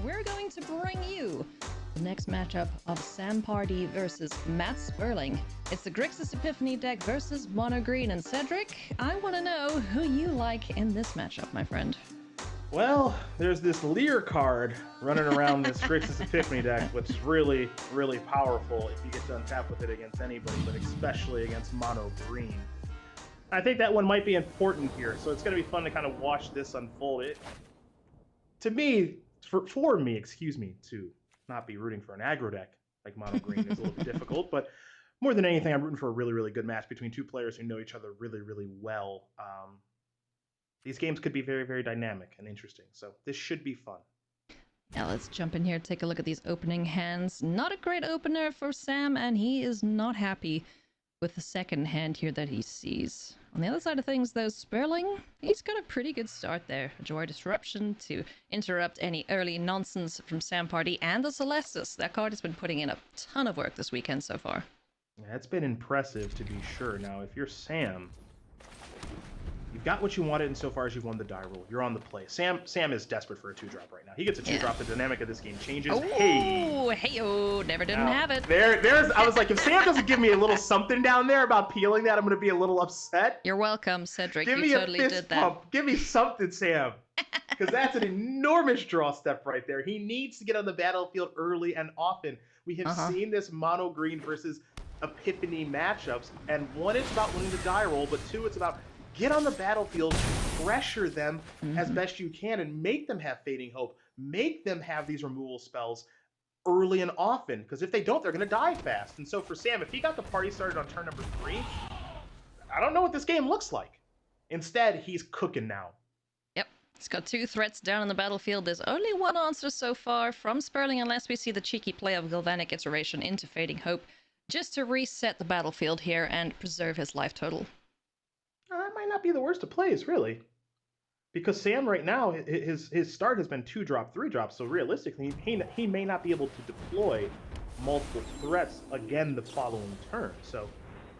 we're going to bring you the next matchup of Sam Pardee versus Matt Sperling. It's the Grixis Epiphany deck versus Mono Green. And Cedric, I want to know who you like in this matchup, my friend. Well, there's this Lear card running around this Grixis Epiphany deck, which is really, really powerful if you get to untap with it against anybody, but especially against Mono Green. I think that one might be important here, so it's going to be fun to kind of watch this unfold. To me, to not be rooting for an aggro deck like Mono Green is a little bit difficult, but more than anything, I'm rooting for a really, really good match between two players who know each other really, really well. These games could be very, very dynamic and interesting, so this should be fun. Now let's jump in here, take a look at these opening hands. Not a great opener for Sam, and he is not happy with the second hand here that he sees. On the other side of things, though, Sperling, he's got a pretty good start there. A Joy Disruption to interrupt any early nonsense from Sam Pardee, and the Celestis. That card has been putting in a ton of work this weekend so far. Yeah, it's been impressive, to be sure. Now, if you're Sam, you've got what you wanted insofar as you've won the die roll. You're on the play. Sam is desperate for a 2-drop right now. He gets a 2-drop. The dynamic of this game changes. Oh, hey-oh, never didn't have it. I was like, if Sam doesn't give me a little something down there about peeling that, I'm going to be a little upset. You're welcome, Cedric. Give me totally a fist did pump. that. Give me something, Sam. Because that's an enormous draw step right there. He needs to get on the battlefield early and often. We have seen this Mono Green versus Epiphany matchups, and one, it's about winning the die roll, but two, it's about get on the battlefield, pressure them as best you can, and make them have Fading Hope. Make them have these removal spells early and often, because if they don't, they're going to die fast. And so for Sam, if he got the party started on turn number 3, I don't know what this game looks like. Instead, he's cooking now. Yep, he's got 2 threats down on the battlefield. There's only one answer so far from Sperling, unless we see the cheeky play of Galvanic Iteration into Fading Hope, just to reset the battlefield here and preserve his life total. That might not be the worst of plays, really. Because Sam right now, his start has been 2-drop, 3-drop, so realistically, he may not be able to deploy multiple threats again the following turn. So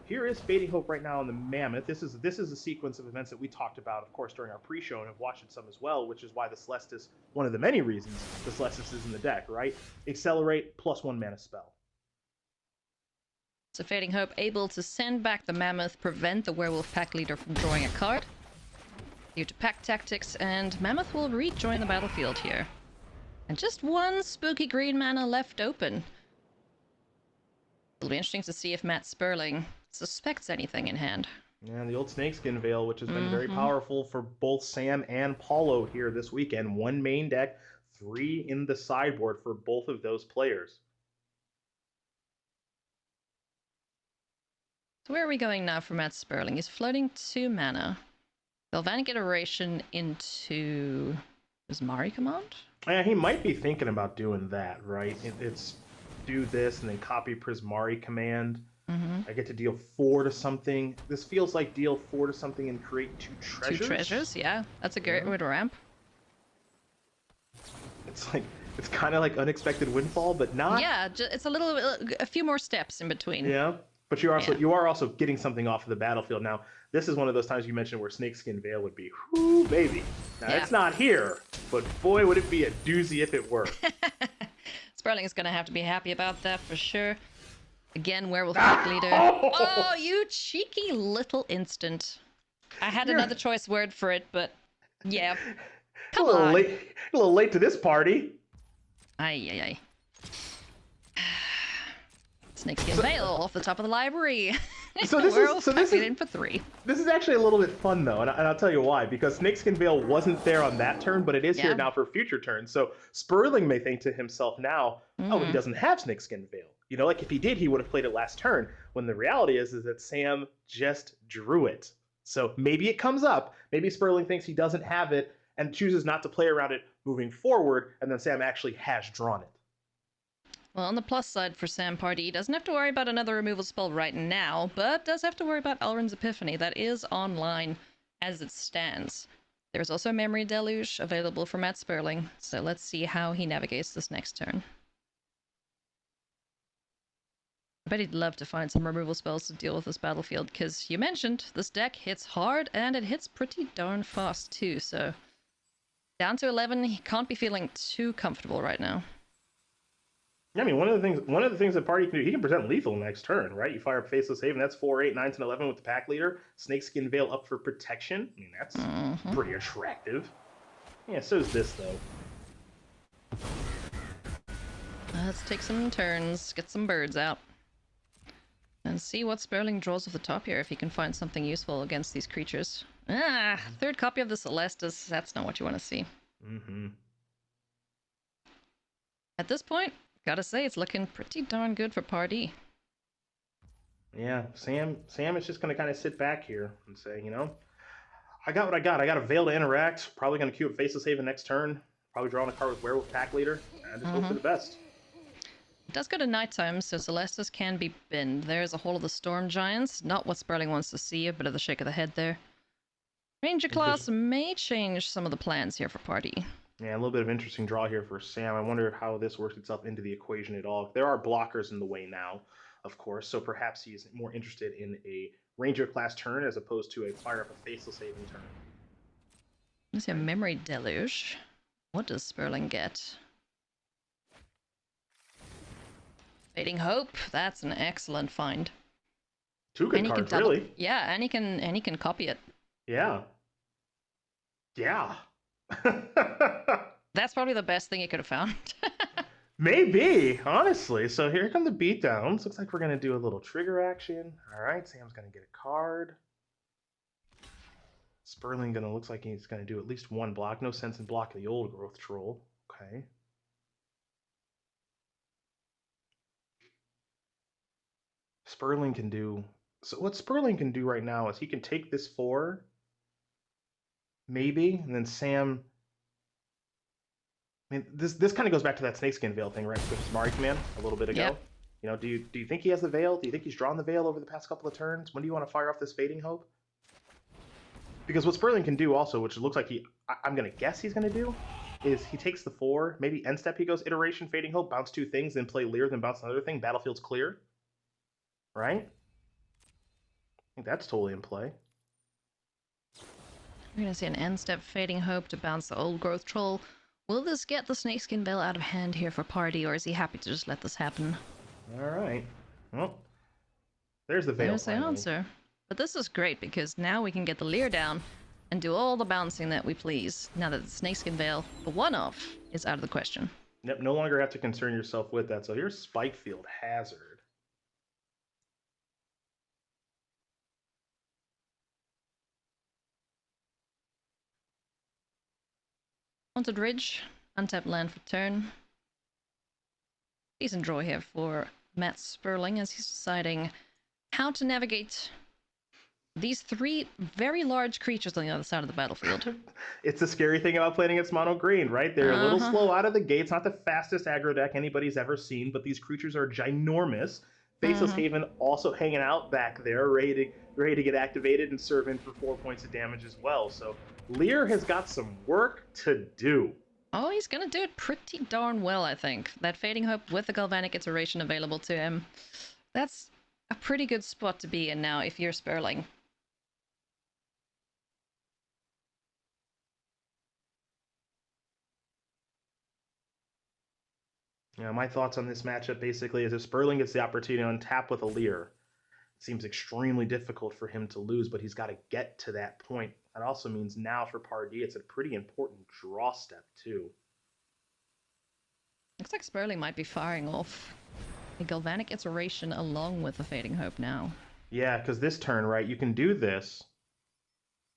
here is Fading Hope right now on the Mammoth. This is a sequence of events that we talked about, of course, during our pre-show, and have watched it some as well, which is why the Celestis, one of the many reasons the Celestis is in the deck, right? Accelerate, +1 mana spell. So Fading Hope able to send back the Mammoth, prevent the Werewolf Pack Leader from drawing a card due to pack tactics, and Mammoth will rejoin the battlefield here. And just one spooky green mana left open. It'll be interesting to see if Matt Sperling suspects anything in hand. And the old Snakeskin Veil, which has been very powerful for both Sam and Paulo here this weekend. 1 main deck, 3 in the sideboard for both of those players. Where are we going now for Matt Sperling? He's floating 2 mana. Galvanic Iteration into Prismari Command? Yeah, he might be thinking about doing that, right? It's do this and then copy Prismari Command. I get to deal 4 to something. This feels like deal 4 to something and create 2 treasures. 2 treasures, yeah. That's a great way to ramp. It's kind of like Unexpected Windfall, but not. Yeah, it's a few more steps in between. Yeah. But you are also getting something off of the battlefield. Now, this is one of those times you mentioned where Snakeskin Veil would be, whoo, baby. Now, it's not here, but boy, would it be a doozy if it were. Sperling is going to have to be happy about that for sure. Again, Werewolf Pack Leader. Oh, you cheeky little instant. I had another choice word for it, but yeah. Come on. A little late to this party. Ay. Snakeskin Veil off the top of the library. So this is in for 3. This is actually a little bit fun though, and I'll tell you why. Because Snakeskin Veil wasn't there on that turn, but it is here now for future turns. So Sperling may think to himself now, oh, he doesn't have Snakeskin Veil. You know, like if he did, he would have played it last turn. When the reality is that Sam just drew it. So maybe it comes up. Maybe Sperling thinks he doesn't have it and chooses not to play around it moving forward, and then Sam actually has drawn it. Well, on the plus side for Sam Pardee, he doesn't have to worry about another removal spell right now, but does have to worry about Alrund's Epiphany. That is online as it stands. There's also Memory Deluge available for Matt Sperling, so let's see how he navigates this next turn. I bet he'd love to find some removal spells to deal with this battlefield, because you mentioned this deck hits hard, and it hits pretty darn fast too, so Down to 11, he can't be feeling too comfortable right now. I mean, one of the things that Pardee can do, he can present lethal next turn, right? You fire up Faceless Haven, that's 4, 8, 9, 10, 11 with the pack leader. Snakeskin Veil up for protection. I mean, that's pretty attractive. Yeah, so is this, though. Let's take some turns, get some birds out. And see what Sperling draws off the top here, if he can find something useful against these creatures. Ah, third copy of the Celestus. That's not what you want to see. At this point, gotta say, it's looking pretty darn good for Pardee. Yeah, Sam is just going to kind of sit back here and say, you know, I got what I got. I got a Veil to interact. Probably going to queue up Faceless Haven next turn. Probably drawing a card with Werewolf Pack Leader. And just hope for the best. It does go to nighttime, so Celestus can be binned. There's a Hole of the Storm Giants. Not what Sperling wants to see, a bit of the shake of the head there. Ranger class may change some of the plans here for Pardee. Yeah, a little bit of interesting draw here for Sam. I wonder how this works itself into the equation at all. There are blockers in the way now, of course, so perhaps he's more interested in a Ranger class turn as opposed to a fire up a Faceless Haven turn. Let's see a Memory Deluge. What does Sperling get? Fading Hope. That's an excellent find. Two good cards, really. Yeah, and he can copy it. Yeah. Yeah. That's probably the best thing he could have found. Maybe, honestly. So here come the beatdowns. Looks like we're going to do a little trigger action. All right, Sam's going to get a card. Sperling looks like he's going to do at least one block. No sense in blocking the Old Growth Troll. Okay. Sperling can do... So what Sperling can do right now is he can take this 4, maybe, and then Sam... I mean, this kind of goes back to that Snakeskin Veil thing, right? With Mari Command a little bit ago. Yep. You know, do you think he has the Veil? Do you think he's drawn the Veil over the past couple of turns? When do you want to fire off this Fading Hope? Because what Sperling can do also, which looks like I'm going to guess he's going to do, is he takes the 4, maybe end step he goes Iteration, Fading Hope, bounce 2 things, then play Leer, then bounce another thing, Battlefield's clear. Right? I think that's totally in play. We're going to see an end step Fading Hope to bounce the Old Growth Troll. Will this get the Snakeskin Veil out of hand here for Pardee, or is he happy to just let this happen? All right. Well, there's the Veil. There's the answer. But this is great, because now we can get the Leer down and do all the bouncing that we please, now that the Snakeskin Veil, the one-off, is out of the question. Yep, no longer have to concern yourself with that. So here's Spikefield Hazard. Haunted Ridge, untapped land for turn. Decent draw here for Matt Sperling as he's deciding how to navigate these 3 very large creatures on the other side of the battlefield. It's the scary thing about playing against mono green, right? They're a little slow out of the gates. Not the fastest aggro deck anybody's ever seen, but these creatures are ginormous. Faceless Haven also hanging out back there, ready to get activated and serve in for 4 points of damage as well. So Leer has got some work to do. Oh, he's gonna do it pretty darn well, I think. That Fading Hope with the Galvanic Iteration available to him. That's a pretty good spot to be in now if you're Sperling. You know, my thoughts on this matchup basically is if Sperling gets the opportunity to untap with a Leer, it seems extremely difficult for him to lose, but he's got to get to that point. That also means now for Pardee, it's a pretty important draw step too. Looks like Sperling might be firing off a Galvanic Iteration along with the Fading Hope now. Yeah, because this turn, right, you can do this,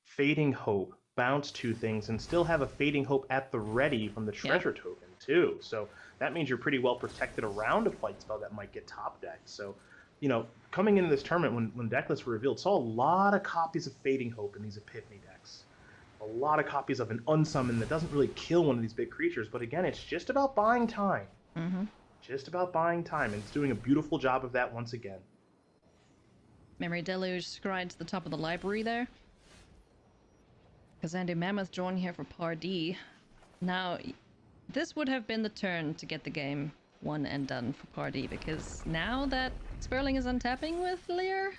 Fading Hope, bounce 2 things, and still have a Fading Hope at the ready from the treasure token too. So that means you're pretty well protected around a fight spell that might get top decked. So, you know, coming into this tournament, when deck lists were revealed, saw a lot of copies of Fading Hope in these Epiphany decks. A lot of copies of an unsummon that doesn't really kill one of these big creatures, but again, it's just about buying time. Just about buying time, and it's doing a beautiful job of that once again. Memory Deluge scried to the top of the library there. Kazandu Mammoth drawn here for Pardee. Now, this would have been the turn to get the game one and done for Pardee, because now that Sperling is untapping with Leer,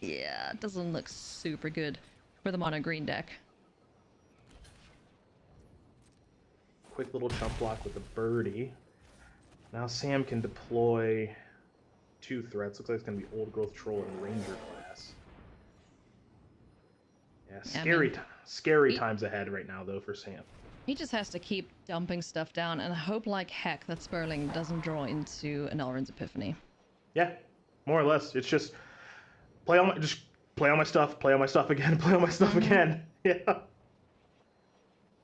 yeah, it doesn't look super good for the mono green deck. quick little chump block with the birdie. Now Sam can deploy 2 threats. Looks like it's going to be Old Growth Troll and Ranger class. Yeah, scary times ahead right now, though, for Sam. He just has to keep dumping stuff down and hope like heck that Sperling doesn't draw into an Elrond's Epiphany. Yeah, more or less. It's just play on my stuff, play on my stuff again, play on my stuff again. Yeah.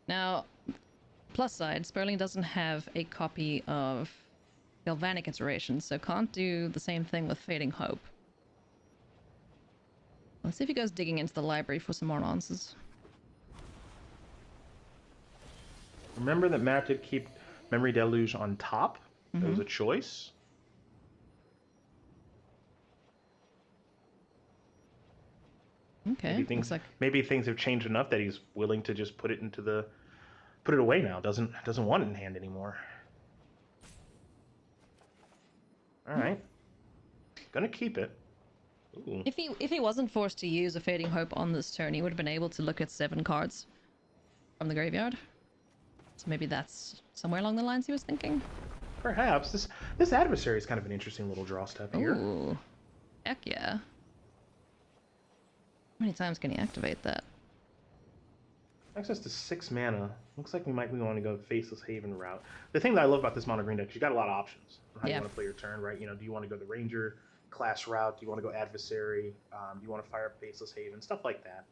Now, plus side, Sperling doesn't have a copy of Galvanic Iteration, so can't do the same thing with Fading Hope. Let's see if he goes digging into the library for some more answers. Remember that Matt did keep Memory Deluge on top? That was a choice. Okay. Maybe things have changed enough that he's willing to just put it away now. Doesn't want it in hand anymore. All right. Gonna keep it. Ooh. If he wasn't forced to use a Fading Hope on this turn, he would have been able to look at 7 cards from the graveyard. So maybe that's somewhere along the lines he was thinking. Perhaps. This adversary is kind of an interesting little draw step here. Ooh. Heck yeah. How many times can he activate that? Access to 6 mana. Looks like we might want to go Faceless Haven route. The thing that I love about this mono green deck is you got a lot of options on how you want to play your turn, right? You know, do you want to go the Ranger class route? Do you want to go Adversary? Do you want to fire up Faceless Haven? Stuff like that.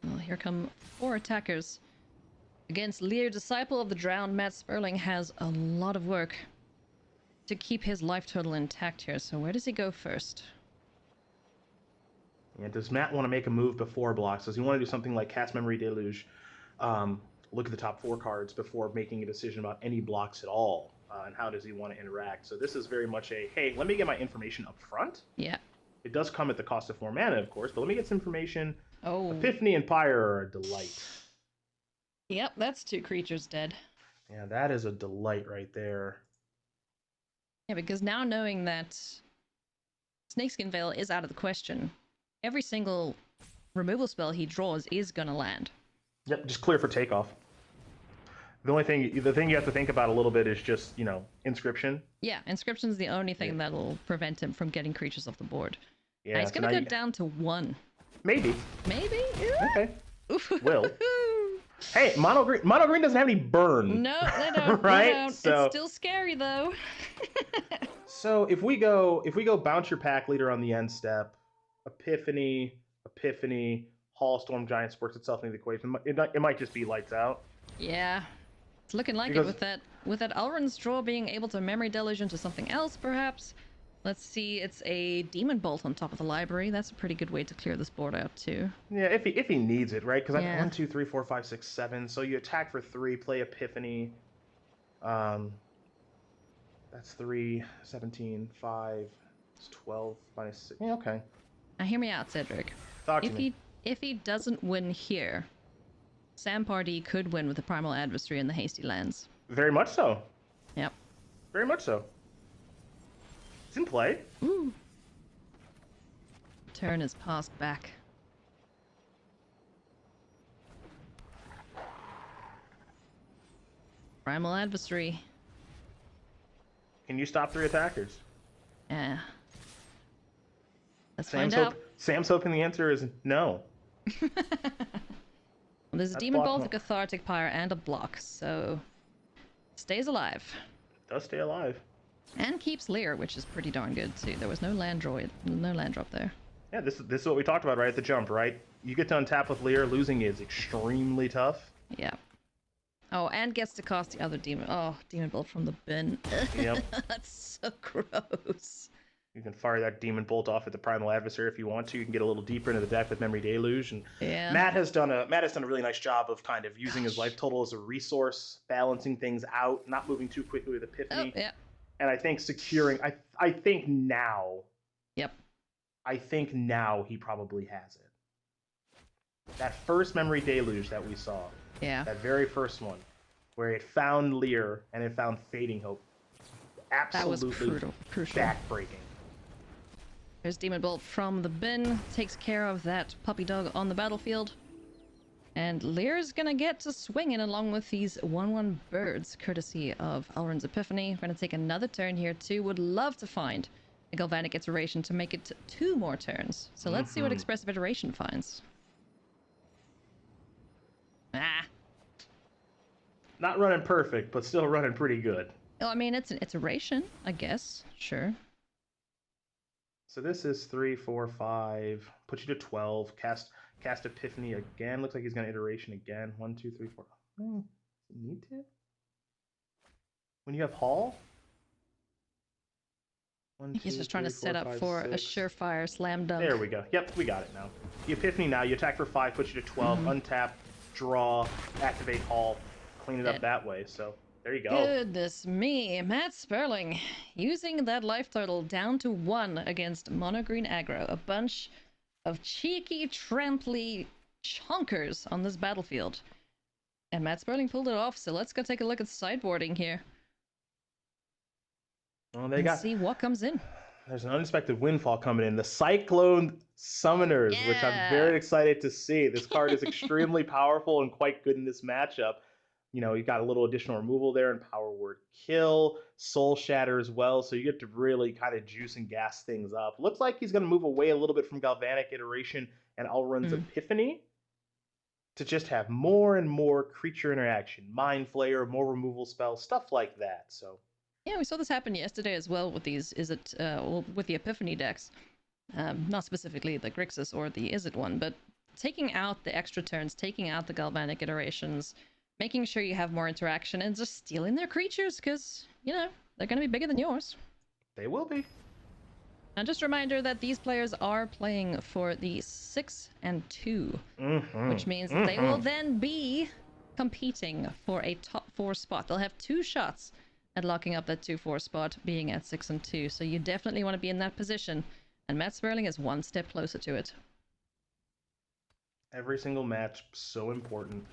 Well, here come 4 attackers. Against Lear, Disciple of the Drowned, Matt Sperling has a lot of work to keep his life total intact here. So where does he go first? Yeah, does Matt want to make a move before blocks? Does he want to do something like Cast Memory Deluge, look at the top 4 cards before making a decision about any blocks at all? And how does he want to interact? So this is very much a, hey, let me get my information up front. Yeah. It does come at the cost of 4 mana, of course, but let me get some information. Oh. Epiphany and Pyre are a delight. Yep, that's 2 creatures dead. Yeah, that is a delight right there. Yeah, because now knowing that Snakeskin Veil is out of the question, every single removal spell he draws is gonna land. Yep, just clear for takeoff. The thing you have to think about a little bit is just, you know, Inscription. Yeah, Inscription's the only thing that'll prevent him from getting creatures off the board. Yeah, now he's gonna go down to 1. Maybe. Maybe? Yeah. Okay. Will. Hey, mono green doesn't have any burn. No, they don't. Right? They don't. So, it's still scary though. So if we go bounce your pack leader on the end step, Epiphany, Storm Giants works itself into the equation. It might just be lights out. Yeah. It's looking like it with that Elrond's draw being able to Memory Deluge into something else, perhaps. Let's see, it's a Demon Bolt on top of the library. That's a pretty good way to clear this board out, too. Yeah, if he needs it, right? Because I have 1, 2, 3, 4, 5, 6, 7. So you attack for 3, play Epiphany. That's 3, 17, 5, it's 12, minus 6. Yeah, okay. Now hear me out, Cedric. Talk to me. If he doesn't win here, Sam Pardee could win with the Primal Adversary and the Hasty Lands. Very much so. Yep. Very much so. It's in play. Ooh. Turn is passed back. Primal Adversary. Can you stop 3 attackers? Yeah. Let's find out. Sam's hoping the answer is no. Well, there's a Demon Bolt, a Cathartic Pyre, and a block, so stays alive. Does stay alive. And keeps Lear, which is pretty darn good too. There was no land drop there. Yeah, this is what we talked about right at the jump, right? You get to untap with Lear, losing is extremely tough. Yeah. Oh, and gets to cast the other demon. Oh, Demon Bolt from the bin. Yep. That's so gross. You can fire that Demon Bolt off at the Primal Adversary if you want to. You can get a little deeper into the deck with Memory Deluge. And yeah. Matt has done a really nice job of kind of using his life total as a resource, balancing things out, not moving too quickly with Epiphany. Oh, yeah. And I think securing. I think now. Yep. I think now he probably has it. That first Memory Deluge that we saw. Yeah. That very first one, where it found Lear and it found Fading Hope. Absolutely that was crucial. backbreaking. There's Demon Bolt from the bin. Takes care of that puppy dog on the battlefield. And Lear's gonna get to swinging along with these 1/1 birds, courtesy of Alrund's Epiphany. We're gonna take another turn here too. Would love to find a Galvanic Iteration to make it 2 more turns. So let's see what Expressive Iteration finds. Ah. Not running perfect, but still running pretty good. Well, I mean, it's an iteration, I guess. Sure. So this is 3, 4, 5. Put you to 12. Cast Epiphany again. Looks like he's going to iteration again. 1, 2, 3, 4. Need to? When you have Hall? He's just trying to set up for a surefire slam dunk. There we go. Yep, we got it now. The Epiphany now. You attack for 5, put you to 12. Untap, draw, activate Hall, clean it up that way. So there you go. Goodness me. Matt Sperling using that life total down to 1 against mono green aggro. A bunch of cheeky, tramply chonkers on this battlefield. And Matt Sperling pulled it off, so let's go take a look at sideboarding here. Well, see what comes in. There's an unexpected windfall coming in. The Cyclone Summoners, which I'm very excited to see. This card is extremely powerful and quite good in this matchup. You know, you've got a little additional removal there and Power Word Kill, Soul Shatter as well, so you get to really kind of juice and gas things up. Looks like he's going to move away a little bit from Galvanic Iteration and Alrund's Epiphany to just have more and more creature interaction, Mind Flayer, more removal spells, stuff like that. So yeah, we saw this happen yesterday as well with these with the Epiphany decks. Not specifically the Grixis or the Is It one, but taking out the extra turns, taking out the Galvanic Iterations, making sure you have more interaction, and just stealing their creatures, because, you know, they're going to be bigger than yours. They will be. And just a reminder that these players are playing for the 6 and 2, which means that they will then be competing for a top 4 spot. They'll have 2 shots at locking up that 2-4 spot, being at 6 and 2. So you definitely want to be in that position, and Matt Sperling is 1 step closer to it. Every single match, so important.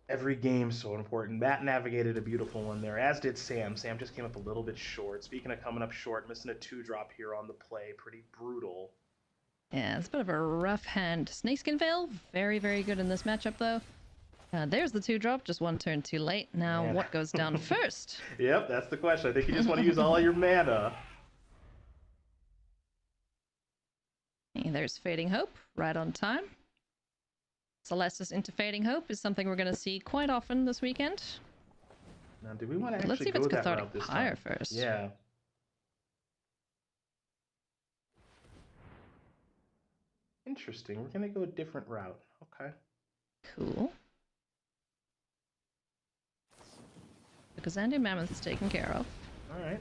Every game so important. Matt navigated a beautiful one there, as did Sam. Sam just came up a little bit short. Speaking of coming up short, missing a 2-drop here on the play. Pretty brutal. Yeah, it's a bit of a rough hand. Snakeskin Veil, very, very good in this matchup, though. There's the 2-drop, just 1 turn too late. Now, what goes down first? Yep, that's the question. I think you just want to use all your mana. And there's Fading Hope, right on time. Celestis into Fading Hope is something we're going to see quite often this weekend. Now, do we want to actually Let's see if it's Cathartic Pyre first. Yeah. Interesting. We're going to go a different route. Okay. Cool. Because Andy Mammoth is taken care of. All right.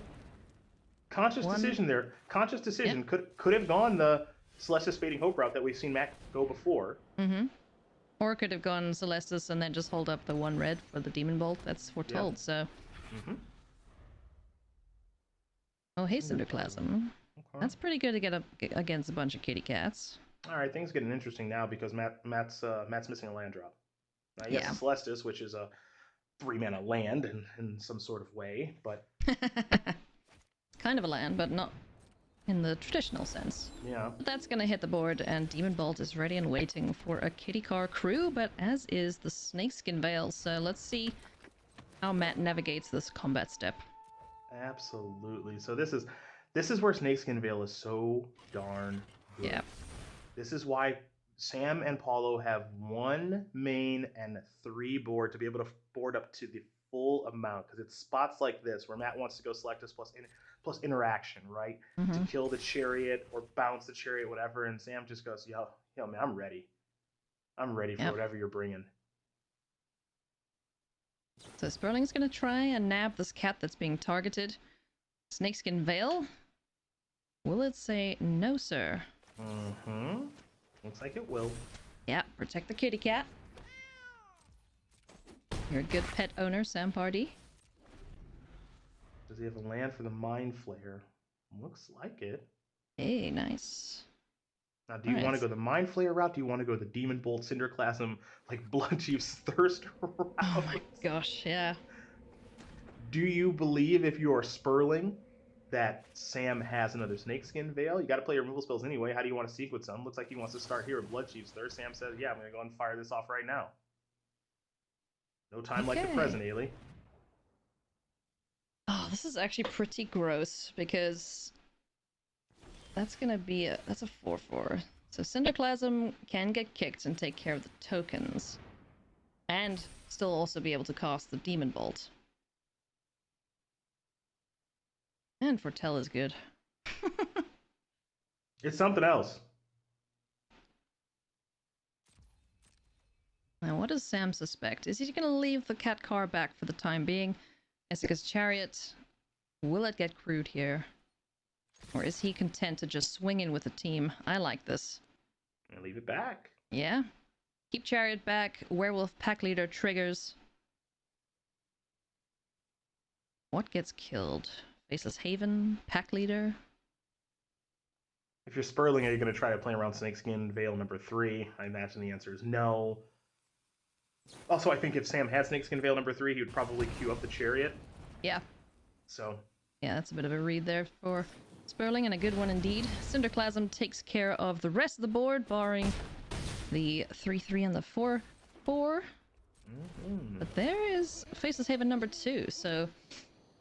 Conscious decision there. Conscious decision. Yep. Could have gone the Celestis Fading Hope route that we've seen Matt go before. Or could have gone Celestis and then just hold up the 1 red for the Demon Bolt. That's foretold, so. Oh, hey, Cinderclasm. Okay. That's pretty good to get up against a bunch of kitty cats. All right, things getting interesting now because Matt's missing a land drop. Yes, Celestis, which is a 3-mana land in some sort of way, but kind of a land, but not in the traditional sense. Yeah. But that's going to hit the board, and Demon Bolt is ready and waiting for a kitty car crew, but as is the Snakeskin Veil. So let's see how Matt navigates this combat step. Absolutely. So this is where Snakeskin Veil is so darn good. Yeah. This is why Sam and Paulo have 1 main and 3 board to be able to board up to the full amount, because it's spots like this where Matt wants to go Selectus plus interaction, right? To kill the chariot or bounce the chariot, whatever, and Sam just goes, yo man, I'm ready. I'm ready for whatever you're bringing. So Sperling's going to try and nab this cat that's being targeted. Snakeskin Veil. Will it say no, sir? Looks like it will. Yeah, protect the kitty cat. You're a good pet owner, Sam Pardee. Does he have a land for the Mind Flayer? Looks like it. Hey, nice. Now, do you want to go the Mind Flayer route? Do you want to go the Demon Bolt, Cinderclasm, like Blood Chief's Thirst route? Oh my gosh, yeah. Do you believe if you are Sperling that Sam has another Snakeskin Veil. You got to play your removal spells anyway. How do you want to sequence them? Looks like he wants to start here with Bloodchief's Thirst. Sam says, yeah, I'm going to go and fire this off right now. No time like the present, Ailey. Oh, this is actually pretty gross because that's going to be that's a 4/4. So Cinderclasm can get kicked and take care of the tokens. And still also be able to cast the Demon Bolt. And Foretell is good. It's something else. Now, what does Sam suspect? Is he going to leave the cat car back for the time being? Essica's Chariot. Will it get crude here? Or is he content to just swing in with the team? I like this. And leave it back. Yeah. Keep Chariot back. Werewolf Pack Leader triggers. What gets killed? Faceless Haven? Pack Leader? If you're Sperling, are you going to try to play around Snakeskin Veil number 3? I imagine the answer is no. Also, I think if Sam had Snakeskin Veil number 3, he would probably queue up the Chariot. Yeah. So. Yeah, that's a bit of a read there for Sperling, and a good one indeed. Cinderclasm takes care of the rest of the board, barring the 3/3 and the 4/4. Mm-hmm. But there is Faceless Haven number 2, so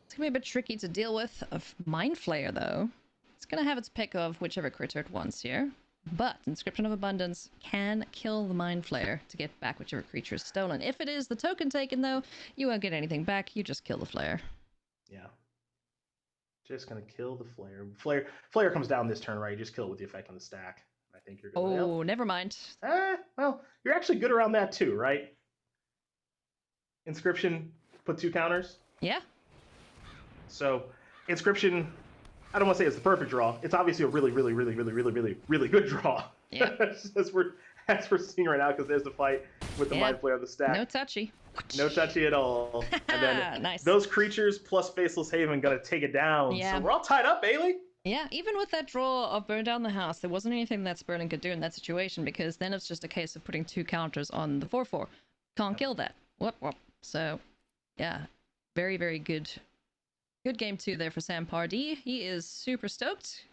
it's gonna be a bit tricky to deal with. Of Mind Flayer, though, it's gonna have its pick of whichever critter it wants here. But Inscription of Abundance can kill the Mind Flayer to get back whichever creature is stolen. If it is the token taken, though, you won't get anything back. You just kill the Flayer. Yeah. Just gonna kill the Flayer. Flayer comes down this turn, right? You just kill it with the effect on the stack. I think you're good. Oh, never mind. Well, you're actually good around that too, right? Inscription, put 2 counters. Yeah. So, Inscription, I don't want to say it's the perfect draw. It's obviously a really good draw. Yeah. as we're seeing right now, because there's the fight with the Mind Flayer on the stack. No touchy. No touchy at all. And then nice. Those creatures plus Faceless Haven gonna take it down. Yeah. So we're all tied up, Bailey. Yeah, even with that draw of Burn Down the House, there wasn't anything that Sperling could do in that situation, because then it's just a case of putting 2 counters on the 4/4. Can't kill that. Whoop, whoop. So, yeah, very, very good. Good game 2 there for Sam Pardee. He is super stoked.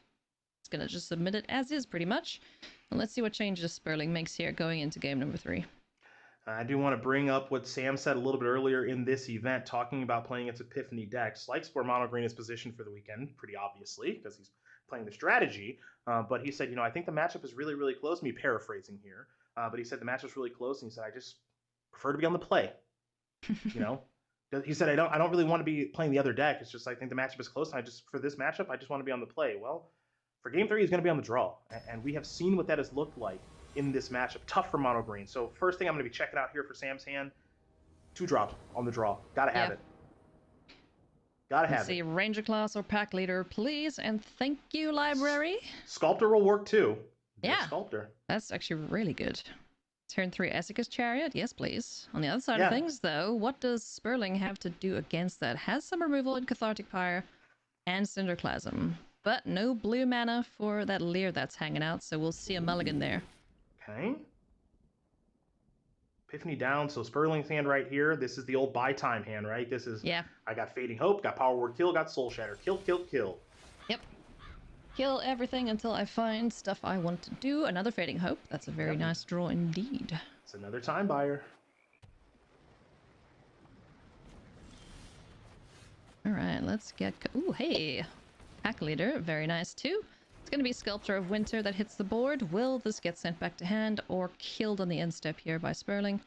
He's going to just submit it as is, pretty much. And let's see what changes Sperling makes here going into game number 3. I do want to bring up what Sam said a little bit earlier in this event, talking about playing its Epiphany decks. Likes where Mono Green is positioned for the weekend, pretty obviously, because he's playing the strategy. But he said, I think the matchup is really, really close. Me paraphrasing here. But he said the matchup's really close, and he said, I just prefer to be on the play. He said, I don't really want to be playing the other deck. It's just I think the matchup is close, and for this matchup, I just want to be on the play. Well, for game 3, he's going to be on the draw. And we have seen what that has looked like in this matchup. Tough for Mono Green. So first thing I'm going to be checking out here for Sam's hand, 2-drop on the draw. Gotta have it. Gotta have it. See, Ranger Class or Pack Leader, please. And thank you, Library. Sculptor will work too. Yeah. Sculptor. That's actually really good. Turn 3, Essica's Chariot. Yes, please. On the other side of things, though, what does Sperling have to do against that? Has some removal in Cathartic Pyre and Cinderclasm, but no blue mana for that Leer that's hanging out, so we'll see a mulligan there. Okay. Epiphany down, so Sperling's hand right here. This is the old buy time hand, right? This is, I got Fading Hope, got Power Word Kill, got Soul Shatter. Kill, kill, kill. Yep. Kill everything until I find stuff I want to do. Another Fading Hope. That's a very nice draw indeed. It's another time buyer. All right, let's get... Ooh, hey! Pack Leader, very nice too. It's going to be Sculptor of Winter that hits the board. Will this get sent back to hand or killed on the end step here by Sperling?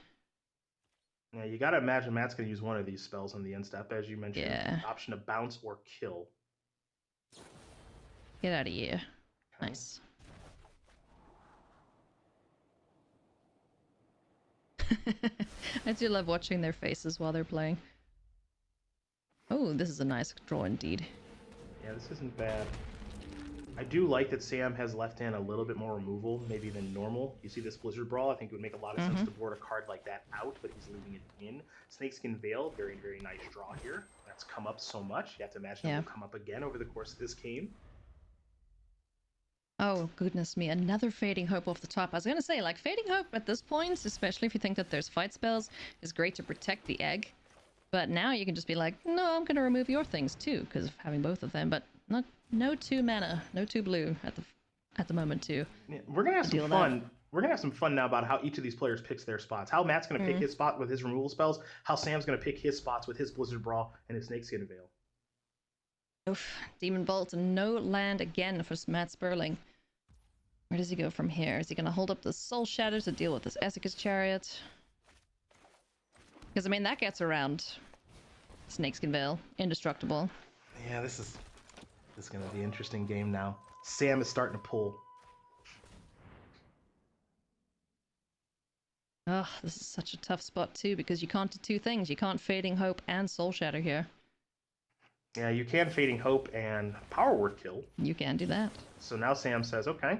Yeah, you got to imagine Matt's going to use one of these spells on the end step, as you mentioned. Yeah. Option of Bounce or Kill. Get out of here. Okay. Nice. I do love watching their faces while they're playing. Oh, this is a nice draw indeed. Yeah, this isn't bad. I do like that Sam has left in a little bit more removal, maybe than normal. You see this Blizzard Brawl, I think it would make a lot of sense to board a card like that out, but he's leaving it in. Snakeskin Veil, very, very nice draw here. That's come up so much. You have to imagine it will come up again over the course of this game. Oh, goodness me. Another Fading Hope off the top. I was going to say, like, Fading Hope at this point, especially if you think that there's fight spells, is great to protect the egg. But now you can just be like, no, I'm going to remove your things too, because of having both of them. But No 2 mana, no 2 blue at the moment too. Yeah, we're gonna have some fun. We're gonna have some fun now about how each of these players picks their spots. How Matt's gonna pick his spot with his removal spells. How Sam's gonna pick his spots with his Blizzard Brawl and his Snakeskin Veil. Oof, Demon Bolt and no land again for Matt Sperling. Where does he go from here? Is he gonna hold up the Soul Shatter to deal with this Esika's Chariot? Because I mean that gets around Snakeskin Veil, indestructible. Yeah, this is gonna be an interesting game now. Sam is starting to pull. Ugh, this is such a tough spot too, because you can't do 2 things. You can't Fading Hope and Soul Shatter here. Yeah, you can Fading Hope and Power Word kill. You can do that. So now Sam says, okay,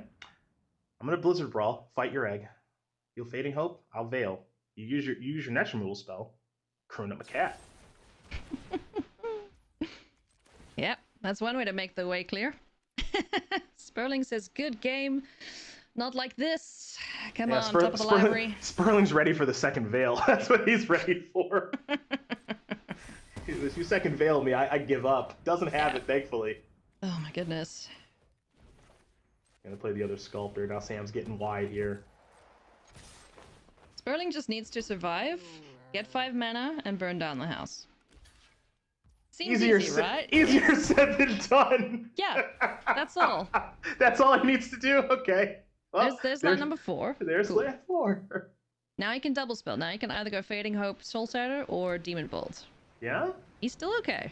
I'm gonna Blizzard Brawl, fight your egg. You'll Fading Hope, I'll Veil. You use your next removal spell, croon up a cat. Yep, that's one way to make the way clear. Sperling says, good game. Not like this. Come on, top of the library. Sperling's ready for the second Veil. That's what he's ready for. If you second Veil me, I give up. Doesn't have it, thankfully. Oh my goodness. Gonna play the other Sculptor. Now Sam's getting wide here. Sperling just needs to survive, get 5 mana, and burn down the house. Seems easy, right? Easier said than done. Yeah, that's all. That's all he needs to do? Okay. Well, there's land number 4. There's cool. land 4. Now you can double spell. Now you can either go Fading Hope, Soul Shatter, or Demon Bolt. Yeah? He's still okay.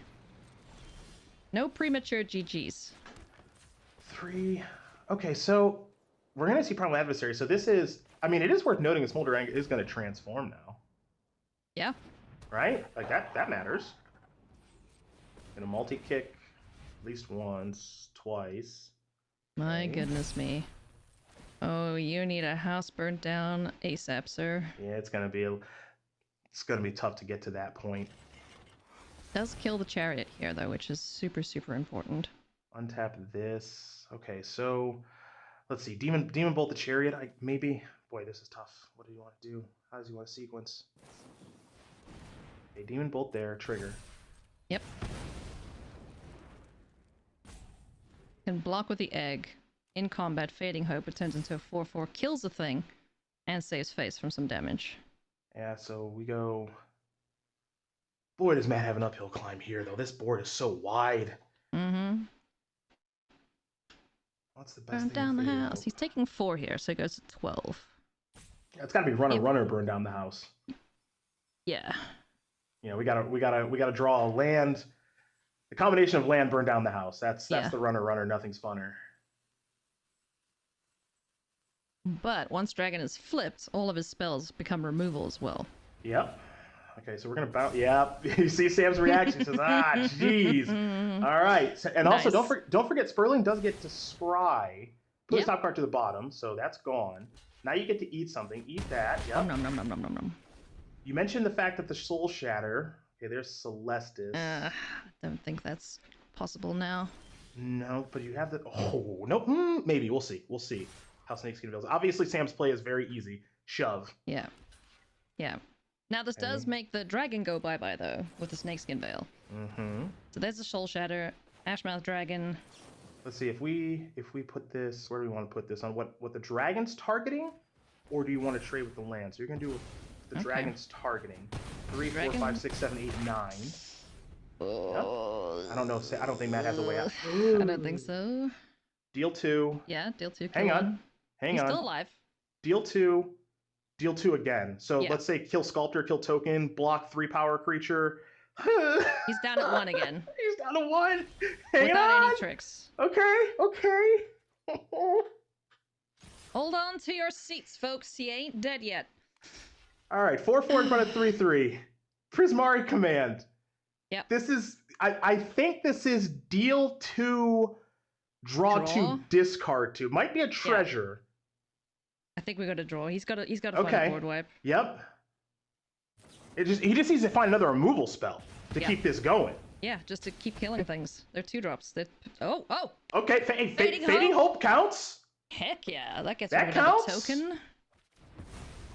No premature GGs. 3. Okay, so we're going to see Primal Adversary. So this is, I mean, it is worth noting that Smolder Anger is going to transform now. Yeah. Right? Like that matters. Gonna multi-kick at least once, twice. My goodness me. Oh, you need a house burnt down ASAP, sir. Yeah, it's gonna be tough to get to that point. Does kill the chariot here though, which is super, super important. Untap this. Okay, so let's see. Demon Bolt the Chariot. Maybe. Boy, this is tough. What do you want to do? How does he want to sequence? Okay, Demon Bolt there. Trigger. Yep. Can block with the egg. In combat, Fading Hope, it turns into a 4/4, kills the thing, and saves face from some damage. Yeah, so we go. Boy, does Matt have an uphill climb here, though. This board is so wide. Mm-hmm. What's the best Burn thing down the for you? house. He's taking 4 here, so it goes to 12. Yeah, it's got to be runner, burn down the house. Yeah. You know, we gotta draw a land. The combination of land, burn down the house. That's the runner. Nothing's funner. But once Dragon is flipped, all of his spells become removal as well. Yep. Okay, so we're gonna bounce. Yep. You see Sam's reaction. He says, "Ah, jeez." All right. So, and also, don't forget, Sperling does get to scry. Put his top card to the bottom, so that's gone. Now you get to eat something. Eat that. Yep. Nom nom nom nom nom nom. You mentioned the fact that the Soul Shatter. Okay, there's Celestis. I don't think that's possible now. No, but you have the. Oh no. Maybe we'll see. We'll see how Snakeskin Veils. Obviously, Sam's play is very easy. Shove. Yeah. Yeah. Now this does make the dragon go bye-bye though, with the Snakeskin Veil. Mm-hmm. So there's the Soul Shatter, Ashmouth Dragon. Let's see if we put this. Where do we want to put this on? What the dragon's targeting, or do you want to trade with the land? So you're gonna do with the dragon's targeting. 3, 4, 5, 6, 7, 8, 9. Oh. Yep. I don't know. I don't think Matt has a way out. I don't think so. Deal 2. Yeah, deal 2. Hang on. He's still alive. Deal 2. Deal 2 again. So Yeah. let's say kill Sculptor, kill Token, block 3 power creature. He's down at 1 again. He's down to 1. Hang Without on. any tricks. Okay. Hold on to your seats, folks. He ain't dead yet. All right, 4/4 in front of 3/3. Prismari Command. Yep. This is. I think this is deal 2, draw 2, discard 2. Might be a treasure. I think we got to draw. He's got to find a board wipe. Yep. He just needs to find another removal spell to keep this going. Yeah, just to keep killing things. They're 2-drops. Oh. Okay, Fading Hope counts. Heck yeah, that gets that rid counts? of the token.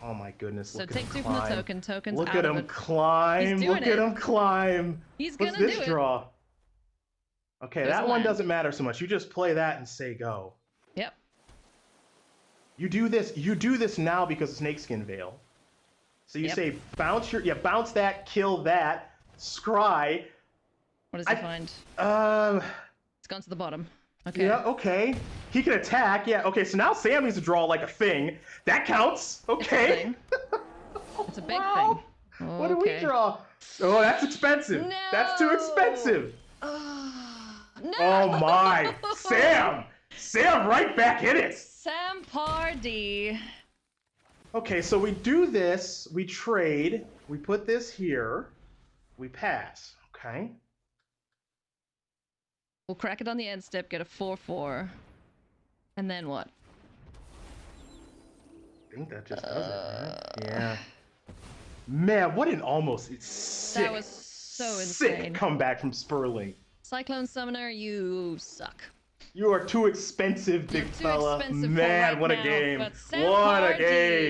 Oh my goodness! So take 2 from the token. Token's Look out at him climb. Look at him climb. He's gonna do it. What's this draw? Okay, There's that a one land. doesn't matter so much. You just play that and say go. Yep. You do this now because of Snakeskin Veil. So you say bounce bounce that, kill that, scry. What does he find? It's gone to the bottom. Okay. Yeah, okay. He can attack. Yeah, okay. So now Sam needs to draw like a thing. That counts. Okay. It's a big Wow. thing. Okay. What do we draw? Oh, that's expensive. No! That's too expensive. No! Oh my. Sam! Sam right back in it. Sam Pardee. Okay, so we do this, we trade, we put this here, we pass, okay? We'll crack it on the end step, get a 4/4. And then what? I think that just does it, right? Yeah. Man, what an almost sick, That was so sick insane. comeback from Sperling. Cyclone Summoner, you suck. You are too expensive, big fella. Man, what a game. But Sam What a Pardee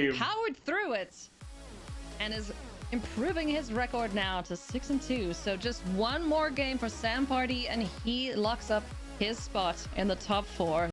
game. powered through it and is improving his record now to 6-2. So just one more game for Sam Pardee and he locks up his spot in the top 4.